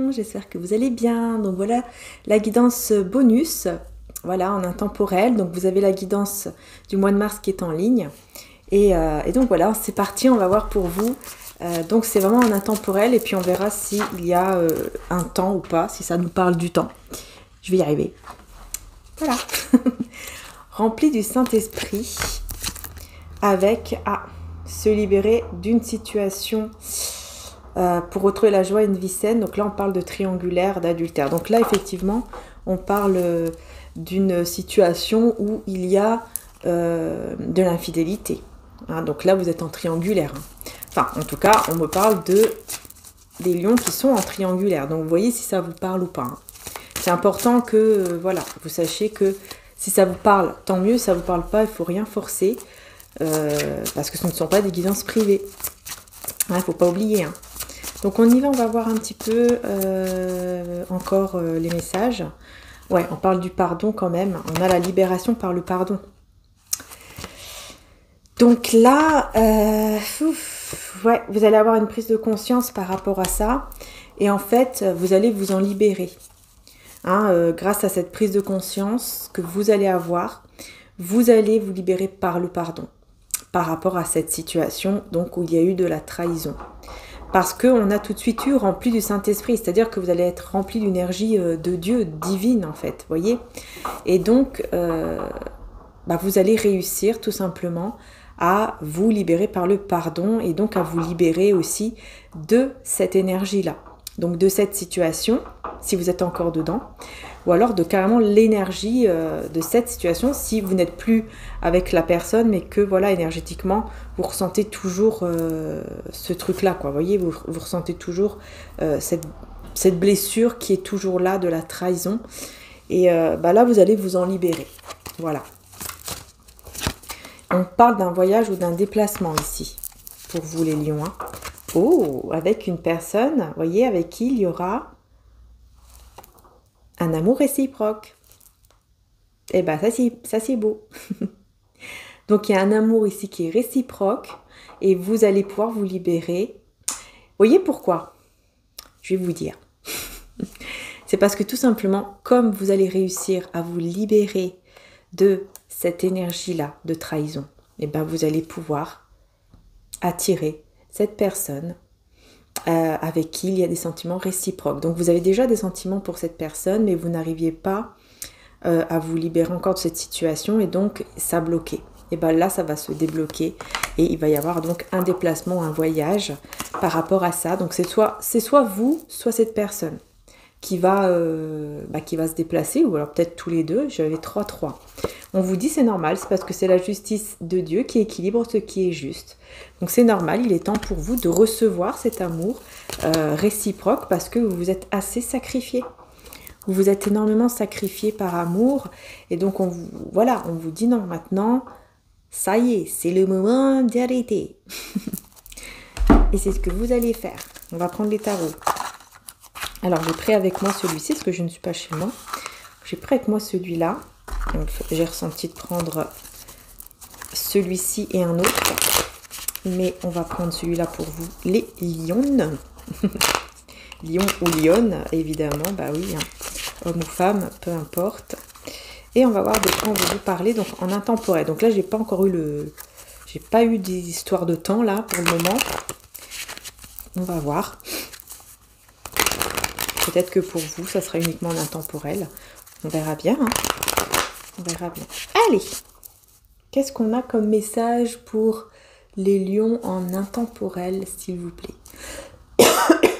lion, j'espère que vous allez bien. Donc voilà la guidance bonus, voilà en intemporel. Donc vous avez la guidance du mois de mars qui est en ligne. Et donc voilà, c'est parti, on va voir pour vous. Donc c'est vraiment en intemporel et puis on verra s'il y a un temps ou pas, si ça nous parle du temps. Je vais y arriver. Voilà. Rempli du Saint-Esprit avec se libérer d'une situation pour retrouver la joie et une vie saine. Donc là on parle de triangulaire, d'adultère. Donc là effectivement on parle d'une situation où il y a de l'infidélité. Hein, donc là vous êtes en triangulaire. Hein. Enfin en tout cas on me parle des lions qui sont en triangulaire. Donc vous voyez si ça vous parle ou pas. Hein. C'est important que voilà, vous sachiez que si ça vous parle, tant mieux. Si ça vous parle pas, il ne faut rien forcer. Parce que ce ne sont pas des guidances privées. Il ne faut pas oublier. Hein. Donc on y va, on va voir un petit peu encore les messages. Ouais, on parle du pardon quand même. On a la libération par le pardon. Donc là, ouais, vous allez avoir une prise de conscience par rapport à ça. Et en fait, vous allez vous en libérer. Hein, grâce à cette prise de conscience que vous allez avoir, vous allez vous libérer par le pardon. Par rapport à cette situation, donc où il y a eu de la trahison. Parce qu'on a tout de suite eu rempli du Saint-Esprit, c'est-à-dire que vous allez être rempli d'énergie de Dieu, divine en fait, voyez. Et donc, vous allez réussir tout simplement à vous libérer par le pardon et donc à vous libérer aussi de cette énergie-là. Donc de cette situation, si vous êtes encore dedans, ou alors de carrément l'énergie de cette situation, si vous n'êtes plus avec la personne, mais que voilà, énergétiquement, vous ressentez toujours ce truc-là, quoi. Vous voyez, vous ressentez toujours cette blessure qui est toujours là, de la trahison. Et là, vous allez vous en libérer. Voilà. On parle d'un voyage ou d'un déplacement ici, pour vous les lions. Hein. Oh, avec une personne, vous voyez, avec qui il y aura un amour réciproque. Eh bien, ça c'est beau. Donc, il y a un amour ici qui est réciproque et vous allez pouvoir vous libérer. Vous voyez pourquoi? Je vais vous dire. C'est parce que tout simplement, comme vous allez réussir à vous libérer de cette énergie-là de trahison, eh bien, vous allez pouvoir attirer cette personne avec qui il y a des sentiments réciproques. Donc vous avez déjà des sentiments pour cette personne, mais vous n'arriviez pas à vous libérer encore de cette situation et donc ça bloquait. Et bien là, ça va se débloquer et il va y avoir donc un déplacement, un voyage par rapport à ça. Donc c'est soit vous, soit cette personne qui va se déplacer, ou alors peut-être tous les deux. J'avais 3-3. On vous dit c'est normal, c'est parce que c'est la justice de Dieu qui équilibre ce qui est juste. Donc c'est normal, il est temps pour vous de recevoir cet amour réciproque parce que vous vous êtes assez sacrifié. Vous vous êtes énormément sacrifié par amour et donc on vous dit non, maintenant, ça y est, c'est le moment d'arrêter. Et c'est ce que vous allez faire. On va prendre les tarots. Alors j'ai pris avec moi celui-ci parce que je ne suis pas chez moi. J'ai pris avec moi celui-là. J'ai ressenti de prendre celui-ci et un autre. Mais on va prendre celui-là pour vous, les lions. Lion ou lionne, évidemment, bah oui, hein. Homme ou femme, peu importe. Et on va voir de quoi on va vous parler, donc en intemporel. Donc là, j'ai pas eu d'histoire de temps là pour le moment. On va voir. Peut-être que pour vous, ça sera uniquement en intemporel. On verra bien. Hein. On verra bien. Allez, qu'est-ce qu'on a comme message pour les lions en intemporel, s'il vous plaît?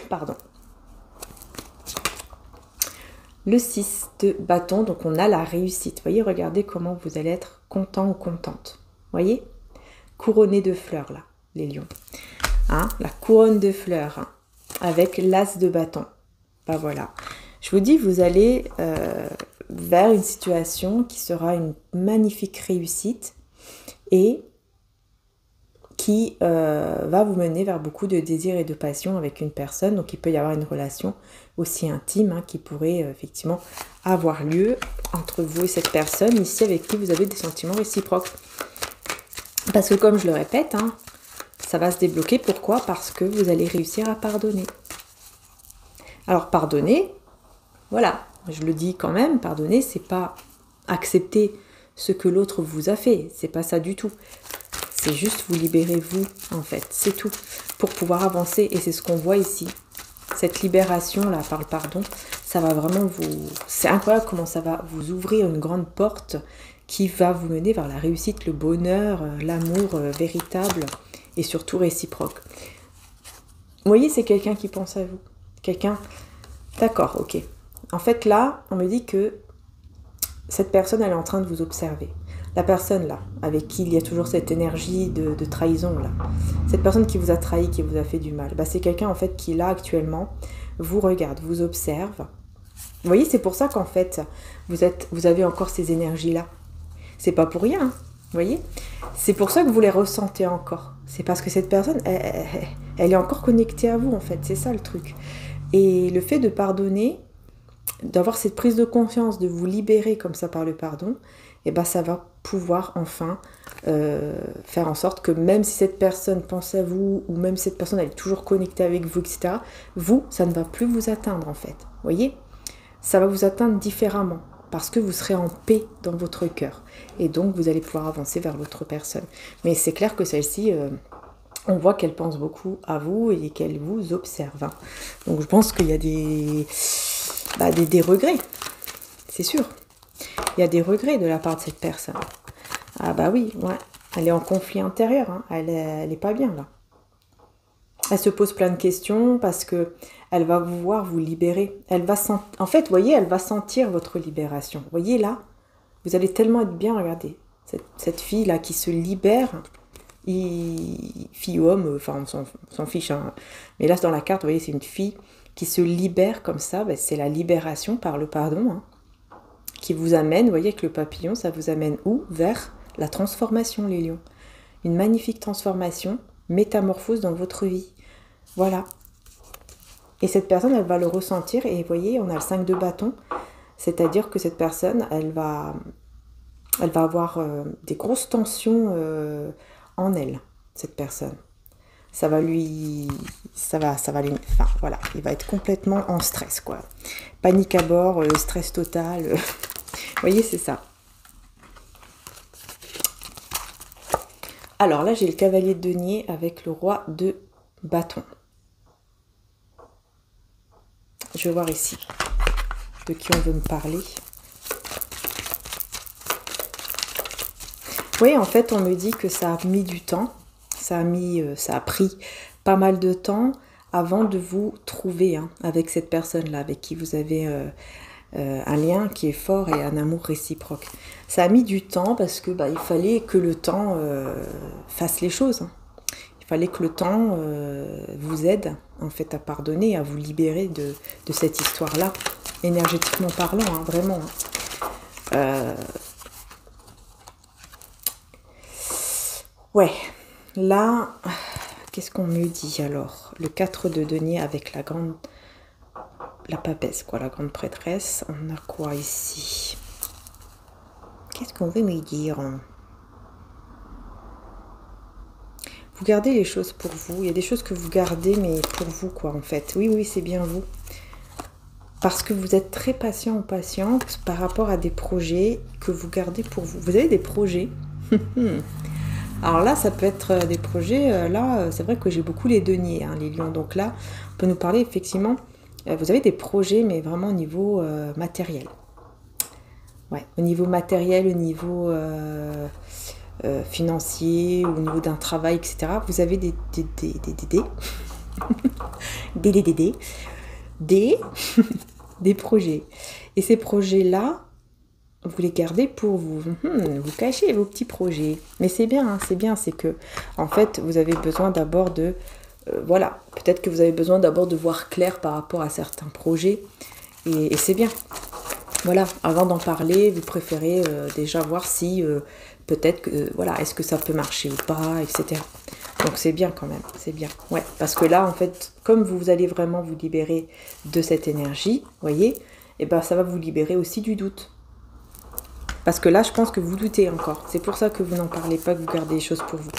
Pardon. Le 6 de bâton, donc on a la réussite. Vous voyez, regardez comment vous allez être content ou contente. Vous voyez? Couronné de fleurs, là, les lions. Hein, la couronne de fleurs, hein, avec l'as de bâton. Ben voilà. Je vous dis, vous allez vers une situation qui sera une magnifique réussite et qui va vous mener vers beaucoup de désir et de passion avec une personne. Donc il peut y avoir une relation aussi intime hein, qui pourrait effectivement avoir lieu entre vous et cette personne ici avec qui vous avez des sentiments réciproques. Parce que comme je le répète, hein, ça va se débloquer. Pourquoi? Parce que vous allez réussir à pardonner. Alors pardonner, voilà, je le dis quand même, pardonner, c'est pas accepter ce que l'autre vous a fait, c'est pas ça du tout. C'est juste vous libérer vous, en fait, c'est tout, pour pouvoir avancer, et c'est ce qu'on voit ici. Cette libération-là par le pardon, ça va vraiment vous... C'est incroyable comment ça va vous ouvrir une grande porte qui va vous mener vers la réussite, le bonheur, l'amour véritable et surtout réciproque. Vous voyez, c'est quelqu'un qui pense à vous. Quelqu'un... D'accord, ok. En fait, là, on me dit que cette personne, elle est en train de vous observer. La personne, là, avec qui il y a toujours cette énergie de trahison, là. Cette personne qui vous a trahi, qui vous a fait du mal, bah, c'est quelqu'un, en fait, qui, là, actuellement, vous regarde, vous observe. Vous voyez, c'est pour ça qu'en fait, vous avez encore ces énergies-là. C'est pas pour rien, hein, vous voyez. C'est pour ça que vous les ressentez encore. C'est parce que cette personne, elle est encore connectée à vous, en fait. C'est ça, le truc. Et le fait de pardonner, d'avoir cette prise de conscience, de vous libérer comme ça par le pardon, et ben ça va pouvoir enfin faire en sorte que même si cette personne pense à vous, ou même si cette personne elle est toujours connectée avec vous, etc., vous, ça ne va plus vous atteindre en fait. Vous voyez, ça va vous atteindre différemment, parce que vous serez en paix dans votre cœur. Et donc vous allez pouvoir avancer vers l'autre personne. Mais c'est clair que celle-ci... on voit qu'elle pense beaucoup à vous et qu'elle vous observe. Hein. Donc je pense qu'il y a des regrets, c'est sûr. Il y a des regrets de la part de cette personne. Ah bah oui, ouais. Elle est en conflit intérieur, hein. Elle est pas bien là. Elle se pose plein de questions parce que elle va vouloir vous libérer. En fait, vous voyez, elle va sentir votre libération. Vous voyez là, vous allez tellement être bien, regardez. Cette fille là qui se libère... fille ou homme, enfin on s'en fiche, hein. Mais là dans la carte, vous voyez, c'est une fille qui se libère comme ça, ben, c'est la libération par le pardon, hein, qui vous amène, vous voyez, avec le papillon, ça vous amène où? Vers la transformation, les lions. Une magnifique transformation, métamorphose dans votre vie. Voilà. Et cette personne, elle va le ressentir, et vous voyez, on a le 5 de bâton, c'est-à-dire que cette personne, elle va avoir des grosses tensions en elle, cette personne. Ça va lui... Enfin, voilà, il va être complètement en stress, quoi. Panique à bord, stress total. Vous voyez, c'est ça. Alors là, j'ai le cavalier de denier avec le roi de bâton. Je vais voir ici de qui on veut me parler. Oui, en fait, on me dit que ça a mis du temps. Ça a pris pas mal de temps avant de vous trouver, hein, avec cette personne-là, avec qui vous avez un lien qui est fort et un amour réciproque. Ça a mis du temps parce que il fallait que le temps fasse les choses. Hein. Il fallait que le temps vous aide en fait à pardonner, à vous libérer de cette histoire-là, énergétiquement parlant, hein, vraiment. Ouais, là, qu'est-ce qu'on me dit alors? Le 4 de denier avec la papesse, quoi, la grande prêtresse. On a quoi ici? Qu'est-ce qu'on veut me dire? Vous gardez les choses pour vous. Il y a des choses que vous gardez, mais pour vous, quoi, en fait. Oui, c'est bien vous. Parce que vous êtes très patient ou patiente par rapport à des projets que vous gardez pour vous. Vous avez des projets. Alors là, ça peut être des projets, là, c'est vrai que j'ai beaucoup les deniers, hein, les lions. Donc là, on peut nous parler effectivement, vous avez des projets, mais vraiment au niveau matériel. Ouais, au niveau matériel, au niveau financier, au niveau d'un travail, etc. Vous avez des projets. Et ces projets-là, vous les gardez pour vous. Vous cachez vos petits projets. Mais c'est bien, hein, c'est que, en fait, vous avez besoin d'abord de... voilà, peut-être que vous avez besoin d'abord de voir clair par rapport à certains projets. Et c'est bien. Voilà, avant d'en parler, vous préférez déjà voir si peut-être que, voilà, est-ce que ça peut marcher ou pas, etc. Donc c'est bien quand même, c'est bien. Ouais, parce que là, en fait, comme vous allez vraiment vous libérer de cette énergie, vous voyez, et ben ça va vous libérer aussi du doute. Parce que là, je pense que vous doutez encore. C'est pour ça que vous n'en parlez pas, que vous gardez les choses pour vous.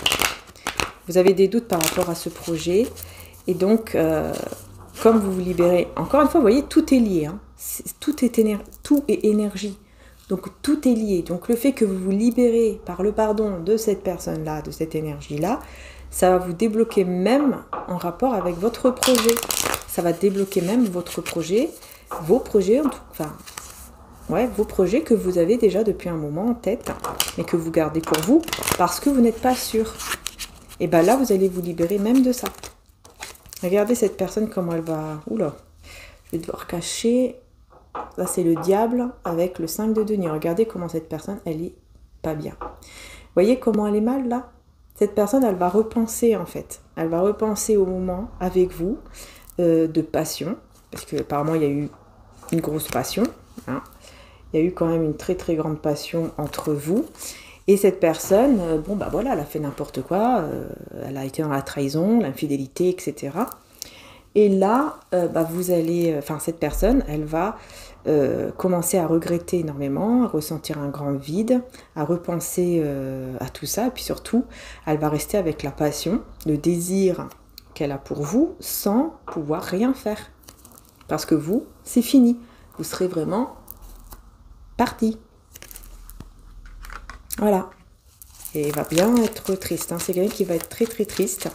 Vous avez des doutes par rapport à ce projet. Et donc, comme vous vous libérez, encore une fois, vous voyez, tout est lié. Hein. Tout est énergie. Donc tout est lié. Donc le fait que vous vous libérez par le pardon de cette personne-là, de cette énergie-là, ça va vous débloquer même en rapport avec votre projet. Ça va débloquer même votre projet, vos projets, enfin, ouais, vos projets que vous avez déjà depuis un moment en tête, mais que vous gardez pour vous parce que vous n'êtes pas sûr. Et bien là, vous allez vous libérer même de ça. Regardez cette personne, comment elle va... Oula, je vais devoir cacher... Là, c'est le diable avec le 5 de denier. Regardez comment cette personne, elle est pas bien. Vous voyez comment elle est mal, là? Cette personne, elle va repenser, en fait. Elle va repenser au moment avec vous de passion. Parce qu'apparemment, il y a eu une grosse passion. Hein. Il y a eu quand même une très, très grande passion entre vous. Et cette personne, bon, bah voilà, elle a fait n'importe quoi. Elle a été dans la trahison, l'infidélité, etc. Et là, vous allez... Enfin, cette personne, elle va... commencer à regretter énormément, à ressentir un grand vide, à repenser à tout ça, et puis surtout, elle va rester avec la passion, le désir qu'elle a pour vous, sans pouvoir rien faire. Parce que vous, c'est fini. Vous serez vraiment parti. Voilà. Et il va bien être triste. Hein. C'est quelqu'un qui va être très très triste.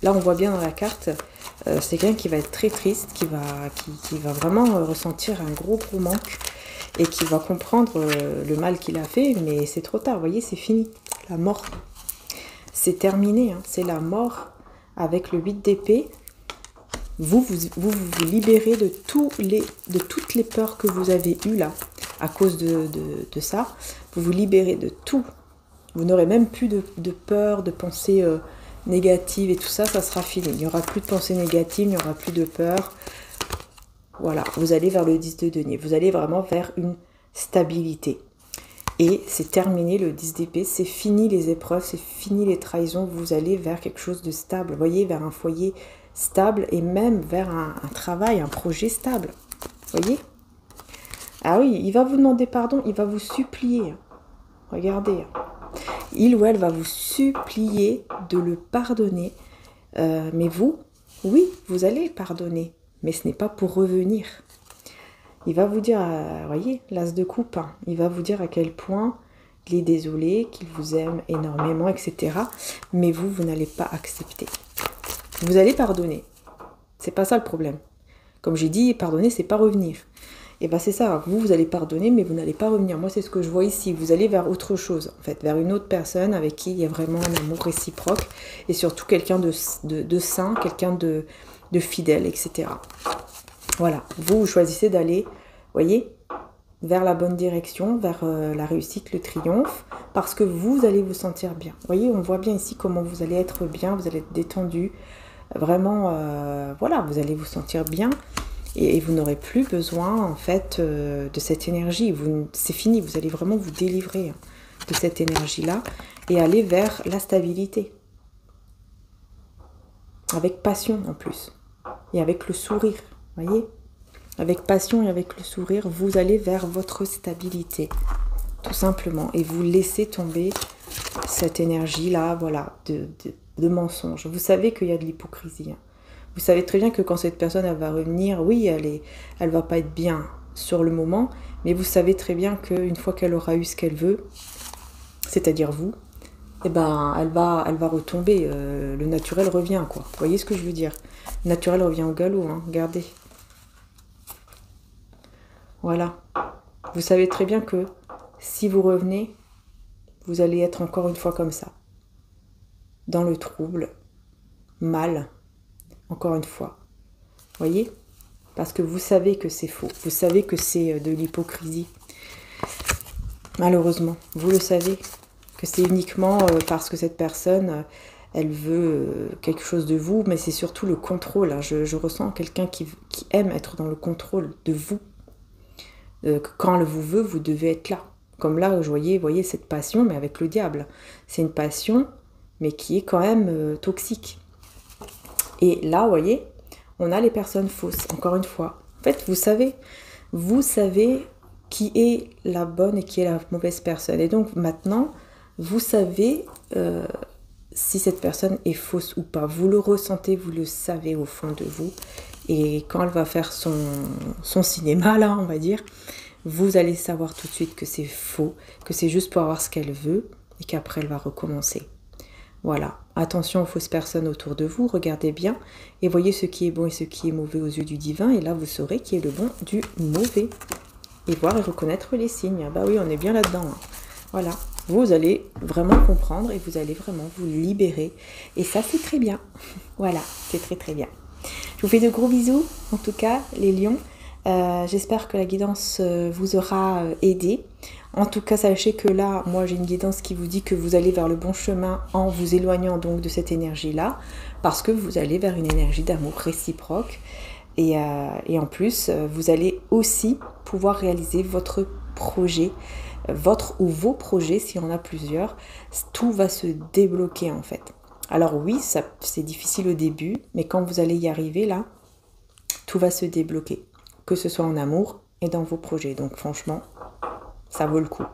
Là, on voit bien dans la carte... c'est quelqu'un qui va être très triste, qui va vraiment ressentir un gros manque et qui va comprendre le mal qu'il a fait, mais c'est trop tard, vous voyez, c'est fini. La mort, c'est terminé, hein, c'est la mort avec le 8 d'épée. Vous libérez de toutes les peurs que vous avez eues là, à cause de ça. Vous vous libérez de tout. Vous n'aurez même plus de peur, de pensée... négative et tout ça, ça sera fini. Il n'y aura plus de pensée négative, il n'y aura plus de peur. Voilà, vous allez vers le 10 de denier. Vous allez vraiment vers une stabilité. Et c'est terminé le 10 d'épée, c'est fini les épreuves, c'est fini les trahisons. Vous allez vers quelque chose de stable. Vous voyez, vers un foyer stable et même vers un travail, un projet stable. Vous voyez? Ah oui, il va vous demander pardon, il va vous supplier. Regardez. Il ou elle va vous supplier de le pardonner. Mais vous, oui, vous allez pardonner. Mais ce n'est pas pour revenir. Il va vous dire, voyez, l'as de coupe, hein, il va vous dire à quel point il est désolé, qu'il vous aime énormément, etc. Mais vous n'allez pas accepter. Vous allez pardonner. C'est pas ça le problème. Comme j'ai dit, pardonner, c'est pas revenir. Et bien c'est ça, vous allez pardonner, mais vous n'allez pas revenir. Moi, c'est ce que je vois ici. Vous allez vers autre chose, en fait, vers une autre personne avec qui il y a vraiment un amour réciproque, et surtout quelqu'un de sain, quelqu'un de fidèle, etc. Voilà, vous choisissez d'aller, voyez, vers la bonne direction, vers la réussite, le triomphe, parce que vous allez vous sentir bien. Vous voyez, on voit bien ici comment vous allez être bien, vous allez être détendu. Vraiment, voilà, vous allez vous sentir bien. Et vous n'aurez plus besoin, en fait, de cette énergie. C'est fini, vous allez vraiment vous délivrer de cette énergie-là et aller vers la stabilité. Avec passion, en plus. Et avec le sourire, voyez? Avec passion et avec le sourire, vous allez vers votre stabilité, tout simplement. Et vous laissez tomber cette énergie-là, voilà, de mensonge. Vous savez qu'il y a de l'hypocrisie, hein. Vous savez très bien que quand cette personne elle va revenir, oui, elle va pas être bien sur le moment, mais vous savez très bien qu'une fois qu'elle aura eu ce qu'elle veut, c'est-à-dire vous, eh ben, elle va retomber. Le naturel revient, quoi. Vous voyez ce que je veux dire? Le naturel revient au galop, hein. Regardez. Voilà. Vous savez très bien que si vous revenez, vous allez être encore une fois comme ça. Dans le trouble, mal. Encore une fois. Voyez? Parce que vous savez que c'est faux. Vous savez que c'est de l'hypocrisie. Malheureusement. Vous le savez. Que c'est uniquement parce que cette personne, elle veut quelque chose de vous. Mais c'est surtout le contrôle. Hein. Je ressens quelqu'un qui aime être dans le contrôle de vous. Quand elle vous veut, vous devez être là. Comme là, vous voyez cette passion, mais avec le diable. C'est une passion, mais qui est quand même toxique. Et là, vous voyez, on a les personnes fausses, encore une fois. En fait, vous savez qui est la bonne et qui est la mauvaise personne. Et donc, maintenant, vous savez si cette personne est fausse ou pas. Vous le ressentez, vous le savez au fond de vous. Et quand elle va faire son cinéma, là, on va dire, vous allez savoir tout de suite que c'est faux, que c'est juste pour avoir ce qu'elle veut et qu'après elle va recommencer. Voilà, attention aux fausses personnes autour de vous, regardez bien et voyez ce qui est bon et ce qui est mauvais aux yeux du divin, et là vous saurez qui est le bon du mauvais. Et voir et reconnaître les signes. Bah oui, on est bien là-dedans. Hein. Voilà, vous allez vraiment comprendre et vous allez vraiment vous libérer. Et ça, c'est très bien. Voilà, c'est très très bien. Je vous fais de gros bisous, en tout cas, les lions. J'espère que la guidance vous aura aidé. En tout cas, sachez que là, moi, j'ai une guidance qui vous dit que vous allez vers le bon chemin en vous éloignant donc de cette énergie-là, parce que vous allez vers une énergie d'amour réciproque. Et en plus, vous allez aussi pouvoir réaliser votre projet, votre ou vos projets, s'il y en a plusieurs. Tout va se débloquer en fait. Alors oui, c'est difficile au début, mais quand vous allez y arriver là, tout va se débloquer, que ce soit en amour et dans vos projets. Donc franchement, ça vaut le coup.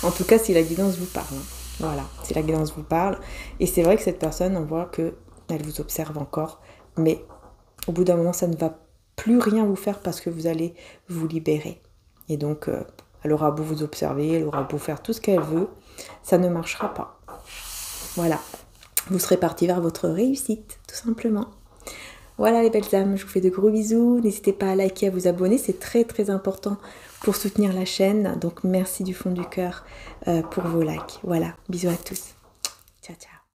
En tout cas, si la guidance vous parle. Hein. Voilà, si la guidance vous parle. Et c'est vrai que cette personne, on voit qu'elle vous observe encore, mais au bout d'un moment, ça ne va plus rien vous faire parce que vous allez vous libérer. Et donc, elle aura beau vous observer, elle aura beau faire tout ce qu'elle veut, ça ne marchera pas. Voilà, vous serez parti vers votre réussite, tout simplement. Voilà les belles âmes, je vous fais de gros bisous. N'hésitez pas à liker, à vous abonner, c'est très très important pour soutenir la chaîne. Donc merci du fond du cœur pour vos likes. Voilà, bisous à tous. Ciao ciao.